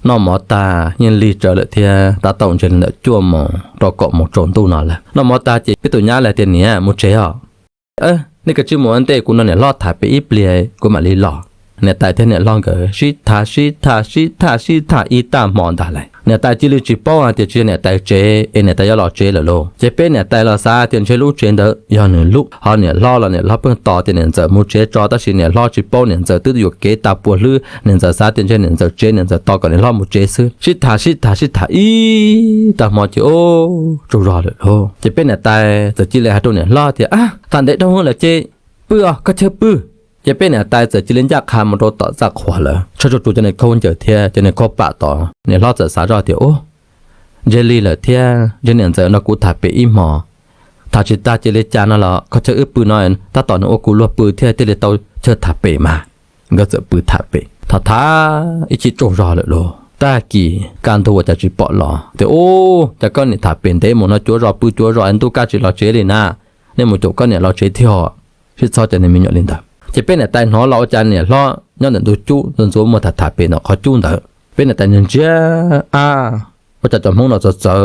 nó mỏ ta nhân lý trở lại thì ta tổng trên là chua mỏ rồi cọ một trộn tu nào là nó mỏ ta chỉ biết tụi nhá là tiền nhá một chế àนี่ก็ชื่อหมอนเตกูนั่นเนี่ยลอดถ่ายไปอีเปลี่ยกูมาลีหล่อเนี่ยแต่เท่าเนี่ยลองก็ชิทาอีตามหมอนตาเลยเนี่ยแต่จิลิจิป้อเดี๋ยวเจเนี่ยแต่เจเนี่ยแต่ยาหล่อเจเลยโลเจเป็นเนี่ยแต่ละซาเดี๋ยวเชลูเจนเดอยาหนึ่งลูกเขาเนี่ยล่อเราเนี่ยล่อเพิ่งต่อเดี๋ยวเนี่ยจะมูเจจอตั้งสิเนี่ยล่อจิป้อเนี่ยจะตื้ออยู่เกตาปวดลือเนี่ยจะซาเดี๋ยวเจเนี่ยจะเจเนี่ยจะต่อก่อนเนี่ยล่อมูเจซื้อชิทาอีตามหมอนจิโอ้จูรอเลยโลเจเป็นเนี่ยแต่จะจิเลยหาตัวเนี่ยล่อเดี๋ยวทันเด็ดต้องเลยเจเปื่อก็เชื่อปื้อจะเป็นเนี่ยตายจะจิเลนยาคามันโดนต่อจากขวาเลยชดจู่จะในเขาเจอเทียจะในเขาปะต่อเนี่ยรอดจะสารอเดียวโอ้เจลีเลยเทียจะเนี่ยเจอนักกูถ่ายไปอีหมอถ้าจิตตาจิเลจานั่นละเขาจะอึปืนน้อยถ้าต่อในโอกูรัวปืนเทียจิเลโตเชิดถ่ายไปมาก็จะปืนถ่ายไปท้าอีจิจงรอเลยโลตากี่การตัวจะจิปอหล่อแต่โอ้แต่ก็เนี่ยถ่ายเป็นได้หมดนะจัวรอปืนจัวรออันตุกาจิรอเจเลยนะเนี่ยหมดจบก็เนี่ยเราเจเที่ยวชิดซอจะในมิญญาลินดาจะเป็นแต่หนอเราอาจารย์เนี่ยล้อย้อนดูจู้จนสมมติถ้าเป็นเนาะเขาจู้เถอะเป็นแต่ยังเจ้าว่าจะจำห้องเราจะเจอ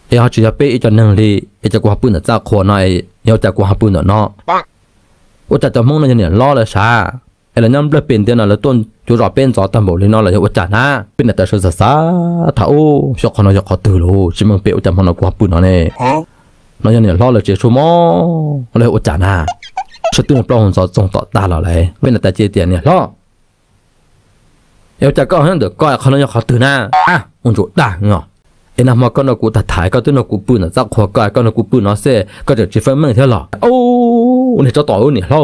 เขาจะเป็นอีกจนหนึ่งเลยจะกว่าปืนจะขวหน่อยจะกว่าปืนเนาะว่าจะจำห้องเราเนี่ยล้อเลยช้าแล้วย้อนเป็นเดือนแล้วต้นจุดรอเป็นจอตำบลเลยเนาะเลยว่าจะนะเป็นแต่เสือซาถ้าโอ้ชอบคนเราอยากขอตื่นรู้ชิมังเป็นจำห้องเรากว่าปืนเนาะเนี่ยเราเนี่ยล้อเลยเจ้าชั่วโมงเลยว่าจะนะชุดตัวปลอมส่งต่อตาเราเลยเป็นแต่เจียเตียนเนี่ยล้อจะก็ให้เด็กก็เขาเนี่ยเขาตื่นหน้ามันจุดด่างเนาะนำมาก็นกูตัดถ่ายก็ตัวนักกูปืนจักหัวก็นกูปืนเนาะเซ่ก็จะจีเฟมันเท่าหรอโอ้เนี่ยจะต่อเนี่ยล้อ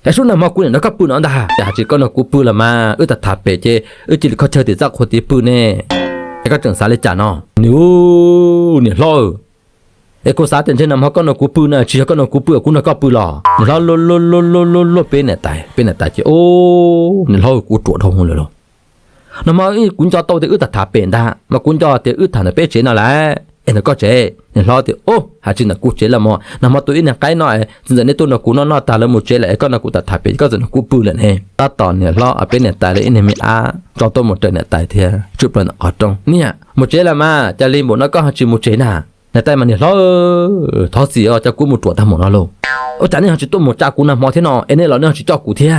แต่ช่วงนั้นมากูเนี่ยก็ปืนนั่นด่าแต่หากจีก็นกูปืนละมาตัดถ่ายเปเจจีเขาเชิดติดจักหัวตีปืนเนี่ยก็จังสารเลยจ้าเนาะเนี่ยล้อกูสาแต่เช่นนั้นเขาก็นกูปืนนะชีก็นกูปืนกูน่ะก็ปืนหล่อแล้วโลเป็นเนี่ยตายจีโอ้เนี่ยเรากูตรวจท้องเลยหรอนั่นมากุญจโตเตอึดถ่าเป็นได้มากุญจเตอึดถ่าเนี่ยเป็นเจนั่นแหละเนี่ยก็เจเนี่ยเราเตโอ้หาจริงนะกูเจละมั้งนั่นมาตัวนี้เนี่ยใกล้หน่อยจริงๆเนี่ยตัวนักกูนอนตาแล้วมุเจเลยก็นักกูตัดถ่าเป็นก็จะนักกูปืนเลยเนี่ยตาตอนเนี่ยเราเป็นเนี่ยตายเลยเนี่ยมีจอตัวหมดเนี่ยตายเทียจุดเป็นอดตรงเนี่ยมุเจละมาจะรีบหมดแล้วก็หาจริงมุเจน่ะแต่มันเนี่ยท้อเสียจะกูมุดตัวทำหมดแล้วลูกโอ้จันนี่เขาจะตัวหมดจากกูนะมอที่นอเอ็นเนี่ยเราเนี่ยเขาจะจ่อกูเที่ย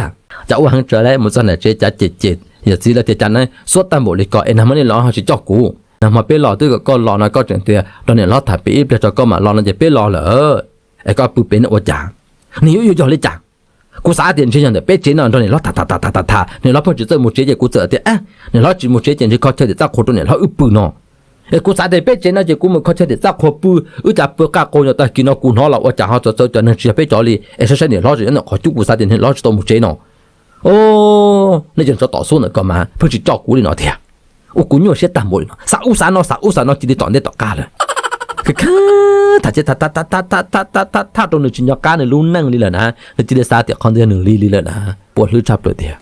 จะว่าหังเจอแล้วมุสันเนี่ยเจ๊จะเจ็ดอย่าซีแล้วเจ๊จันเนี่ยสวดตามบทเลยก็เอ็นทำมันเนี่ยเราเขาจะจ่อกูนะมาเป็นหล่อตัวก็หล่อนะก็เจ๋งเตี้ยตอนเนี่ยเราถ่ายไปอีเปจะก็มาหล่อนะจะเป็นหล่อเหรอไอ้ก็ปืนเป็นโอจ่านี่อยู่จ่อเลยจ่ากูสาเดียนเช่นอย่างเป๊ะเจนตอนเนี่ยเราถ่าเนี่ยเราพอจะเจอมุเจ๊กูเจอเตี้ยเนี่ยเราจีมุเจ๊เจนที่เขาเจอเดี๋ยวจ้าคนตัวเนี่ยเราอึปืนเนาะกูสาเดเป็ดเจน่าจะกูมันเขาใช้เด็ดจักขบูจะเปิดกากโกนแต่กินเอากูน้อเราว่าจะหาจะนั่งเชียร์ไปจอลีใช่เนี่ยเราจะนั่งขอจุกูสาเดนเราจะต้องมุเจนโอ้นี่จะต่อสู้เนี่ยก็มาเพื่อจะจ่อกูเลยเนาะเถียโอ้กูเนี่ยเสียตังค์หมดเนาะสาวอุสานเนาะจีดีต่อได้ต่อกาเลยคือถ้าจะถ้าตรงนี้จินยาการเนี่ยรู้นั่งนี่แหละนะแล้วจีดีสาเตียคอนเดียหนึ่งลีเลยนะปวดลือชับเลยเถีย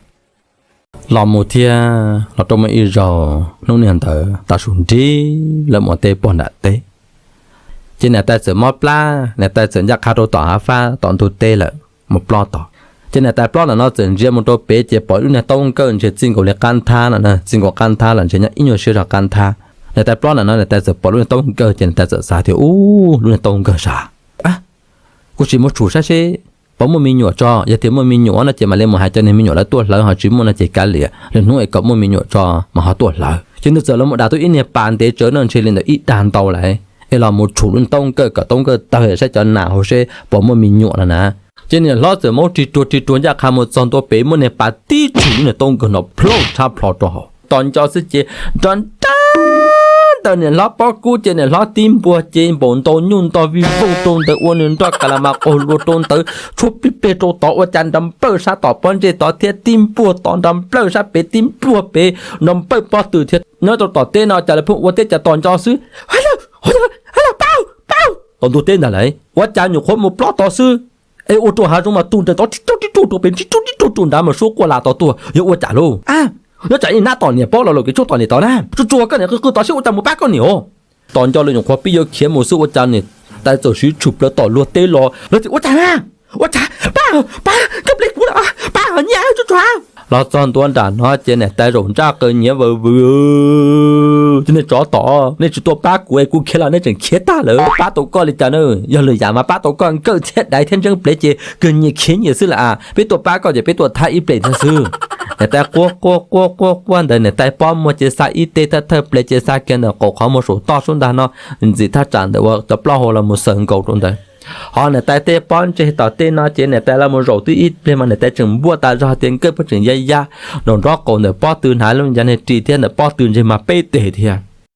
ลอมูเทียเราต้องมาอีรอนู่นนี่อันเถอะตาสุนดีแล้วมอเตปอนดัดเตจีเนี่ยแต่เสือมอปลาเนี่ยแต่เสือยักษ์คาโตต่อหาฟ้าตอนทุเตเลยมาปลอต่อจีเนี่ยแต่ปลอน่ะเนาะเสือเจียมันโตเป๊ะเจ็บปอดเนี่ยต้องเกินเจ็บจริงกับเรื่องการท่าน่ะนะจริงกับการท่าหลังเช่นเนี่ยอินโยเชื่อการท่าเนี่ยแต่ปลอน่ะเนาะเนี่ยแต่เสือปอดเนี่ยต้องเกินจีเนี่ยแต่เสือสาเทียวอู้เนี่ยต้องเกินสากูชิมุชูใช่ใช่เพราะมันมีหนวดจออย่าเทียมมันมีหนวดนะเจมาเล่นมาหายใจในมีหนวดแล้วตัวเราหาจิ้มมันนะเจกันเหลี่ยแล้วนู้นไอ้ก็มันมีหนวดจอมาหาตัวเราจนเจอแล้วมันด่าตัวอินเนี่ยปานเตเจอนั่นเชลินเดอีดานโตเลยไอ้เราหมดฉุนต้องเกิดกับต้องเกิดเตะใช่จนหนาเขาใช่เพราะมันมีหนวดนะนะเจเนี่ยล้อเจอมันที่ตัวอยากทำมันจนตัวเป๋มันเนี่ยปาตีฉุนเนี่ยต้องเกิดเนาะพลอชาพลอตัวตอนจอสิเจตอนตอนเนี่ยล้อปอกูเจเนี่ยล้อทีมบัวเจนบนโตยุ่นตัววิวโตเตอวันนึงตัวกะละมาโอโลโตเตอชุบปิเปโตต่อว่าจันดำเปิดซาต่อปอนเจต่อเทียทีมบัวตอนดำเปิดซาเปทีมบัวเปนำเปิดปอตื่นเทียเนื้อต่อเต้นเอาจะเลยพวกว่าเต้จะตอนจอซื้อฮัลโหลเป้าตอนตัวเต้นอะไรว่าจันอยู่คนมุปลอต่อซื้อไอ้โอตัวหาจงมาตุนแต่ต่อที่ตัวเป็นที่ตุนดำมาสู้กว่าลาต่อตัวเยอะว่าจ่าโลแล้วจากนี้หน้าตอนเนี่ยป้อเราเลยช่วงตอนนี้ตอนนั้นจัวก็เนี่ยคือตอนที่อุจามุป้าก็เหนียวตอนจอเลยอย่างความพี่เยอะเขียนหมูสู้อุจาเนี่ยแต่จะชี้ฉุบแล้วต่อรัวเตะรอแล้วที่อุจาป้ากับเล็กกูละป้าเนี่ยจุ๊ lo chọn tuần đã nó trên này tay rộng ra cơ nhớ vừa cho nên chó tỏ nên chỉ tôi bác của em cũng kia là nên chẳng chết ta nữa bác tổ con đi chả nữa giờ lời giả mà bác tổ con cơ chết đại thiên chân plei chế cơ nhị khiến nhiều sự là biết tôi bác có thể biết tôi thay ít plei thật sự này ta quan đời này ta bom một chế sai ít tê ta plei chế sai kia là cổ khó một số to xuống đàn nó gì ta chẳng đượcว่าtập lo hồ là một sợi cầu trong đấy họ này tại tê bón chế tao tê nó chế này tại là một rổ tí ít bên mà này tại chừng bua ta ra tiền cơ phát triển dây da đồng rót cổ này bó từ hải luôn nhà này chỉ thiên này bó từ trên mà bê tê thì à